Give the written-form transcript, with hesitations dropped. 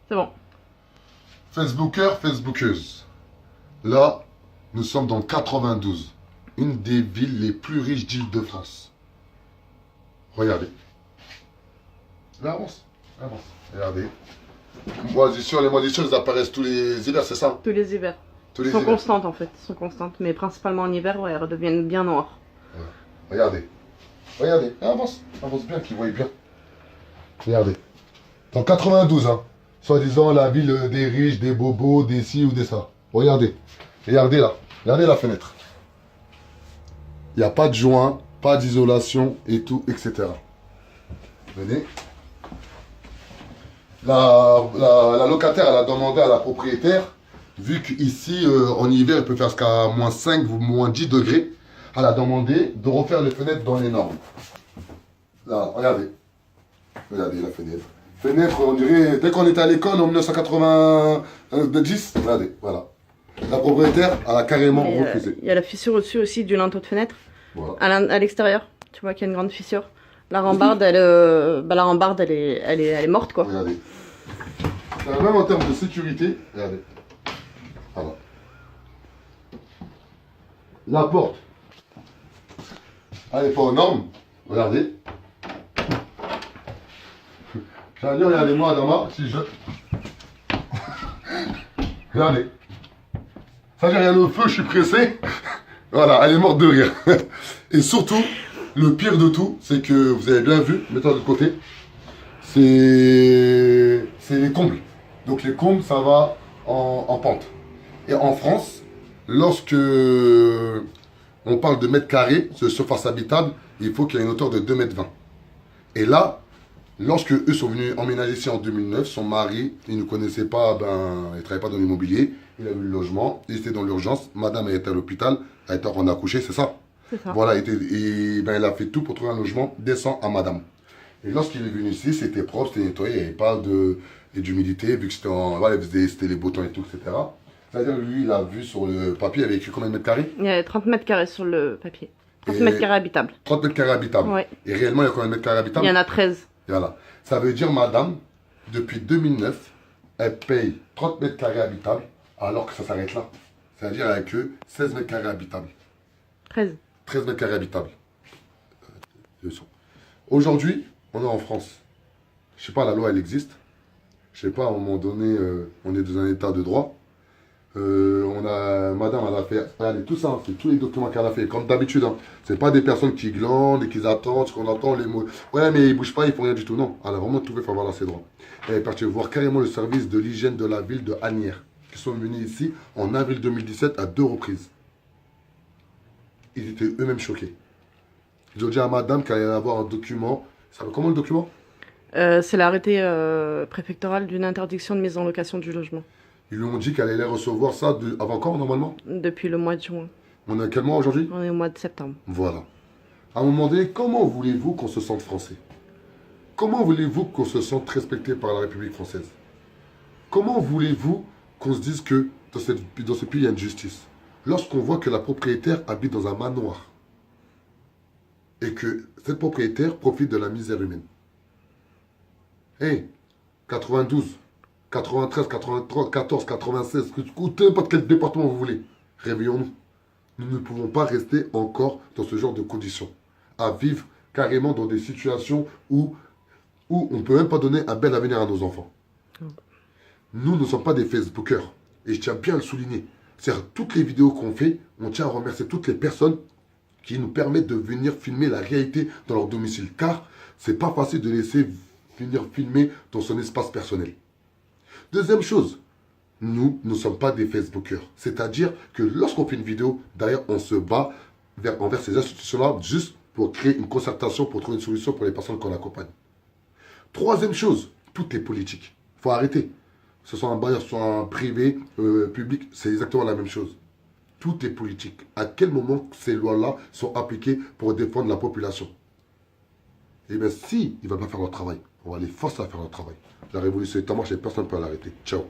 C'est bon. Facebookers, Facebookeuses. Là, nous sommes dans le 92. Une des villes les plus riches d'Île-de-France. Regardez. Là, avance. Avance. Regardez. Moisissures, les moisissures, elles apparaissent tous les hivers, c'est ça? Tous les hivers. Tous les Elles sont hivers. constantes en fait. Elles sont constantes. Mais principalement en hiver, ouais, elles redeviennent bien noires. Ouais. Regardez. Regardez. Avance. Avance bien, qu'ils voient bien. Regardez. Dans 92, hein. Soi-disant la ville des riches, des bobos, des ci ou des ça. Regardez. Regardez là. Regardez la fenêtre. Il n'y a pas de joint, pas d'isolation et tout, etc. Venez. La locataire, elle a demandé à la propriétaire, vu qu'ici, en hiver, il peut faire jusqu'à moins 5 ou moins 10 degrés, elle a demandé de refaire les fenêtres dans les normes. Là, regardez. Regardez la fenêtre. Fenêtre, on dirait, dès qu'on était à l'école en 1990, regardez, voilà. La propriétaire, elle a carrément refusé. Il y a la fissure au-dessus aussi du linteau de fenêtre. Voilà. À l'extérieur, tu vois qu'il y a une grande fissure. La rambarde, elle est morte quoi. Regardez. Même en termes de sécurité, regardez. Voilà. La porte, elle n'est pas aux normes. Regardez. J'allais dire, regardez-moi, Adama, si je... Regardez. Ça veut dire, il y a le feu, je suis pressé. Voilà, elle est morte de rire. Et surtout, le pire de tout, c'est que, vous avez bien vu, mettons de côté, c'est les combles. Donc les combles, ça va en pente. Et en France, lorsque on parle de mètres carrés, de surface habitable, il faut qu'il y ait une hauteur de 2,20 mètres. Et là, lorsque eux sont venus emménager ici en 2009, son mari, il ne connaissait pas, il ne travaillait pas dans l'immobilier, il a eu le logement, il était dans l'urgence, madame elle était à l'hôpital, elle était en train d'accoucher, c'est ça? C'est ça. Voilà, il a fait tout pour trouver un logement décent à madame. Et lorsqu'il est venu ici, c'était propre, c'était nettoyé, il n'y avait pas d'humidité, vu que c'était voilà, c'était les beaux temps et tout, etc. C'est-à-dire, lui, il a vu sur le papier, il avait écrit combien de mètres carrés? Il y a 30 mètres carrés sur le papier. 30 mètres carrés habitables. 30 mètres carrés habitables. Ouais. Et réellement, il y a combien de mètres carrés habitables? Il y en a 13. Voilà. Ça veut dire, madame, depuis 2009, elle paye 30 mètres carrés habitables, alors que ça s'arrête là. C'est-à-dire, elle a que 16 mètres carrés habitables. 13. 13 mètres carrés habitables. Aujourd'hui, on est en France. Je sais pas, la loi, elle existe. Je sais pas, à un moment donné, on est dans un état de droit. Madame, elle a fait, regardez, tout ça, c'est tous les documents qu'elle a fait, comme d'habitude. Hein. C'est pas des personnes qui glandent et qui attendent, ce qu'on entend, les mots. Ouais, mais ils bougent pas, ils font rien du tout. Non, elle a vraiment tout fait pour avoir ses droits. Elle est partie voir carrément le service de l'hygiène de la ville de Asnières, qui sont venus ici en avril 2017 à 2 reprises. Ils étaient eux-mêmes choqués. Ils ont dit à madame qu'elle allait avoir un document. Ça, comment le document? C'est l'arrêté préfectoral d'une interdiction de mise en location du logement. Ils lui ont dit qu'elle allait recevoir ça avant quand, normalement? Depuis le mois de juin. On est à quel mois aujourd'hui? On est au mois de septembre. Voilà. À un moment donné, comment voulez-vous qu'on se sente français? Comment voulez-vous qu'on se sente respecté par la République française? Comment voulez-vous qu'on se dise que dans ce pays, il y a une justice? Lorsqu'on voit que la propriétaire habite dans un manoir et que cette propriétaire profite de la misère humaine. Hé, 92, 93, 93, 14, 96, n'importe quel département vous voulez, réveillons-nous. Nous ne pouvons pas rester encore dans ce genre de conditions, à vivre carrément dans des situations où on ne peut même pas donner un bel avenir à nos enfants. Nous ne sommes pas des Facebookers, et je tiens bien à le souligner. C'est-à-dire, toutes les vidéos qu'on fait, on tient à remercier toutes les personnes qui nous permettent de venir filmer la réalité dans leur domicile, car c'est pas facile de laisser venir filmer dans son espace personnel. Deuxième chose, nous ne sommes pas des Facebookers. C'est-à-dire que lorsqu'on fait une vidéo, derrière, on se bat envers ces institutions-là juste pour créer une concertation, pour trouver une solution pour les personnes qu'on accompagne. Troisième chose, tout est politique. Il faut arrêter. Que ce soit un bailleur, soit un privé, public, c'est exactement la même chose. Tout est politique. À quel moment ces lois-là sont appliquées pour défendre la population? Eh bien, si ils ne veulent pas faire leur travail, on va les forcer à faire leur travail. La révolution est en marche et personne ne peut l'arrêter. Ciao.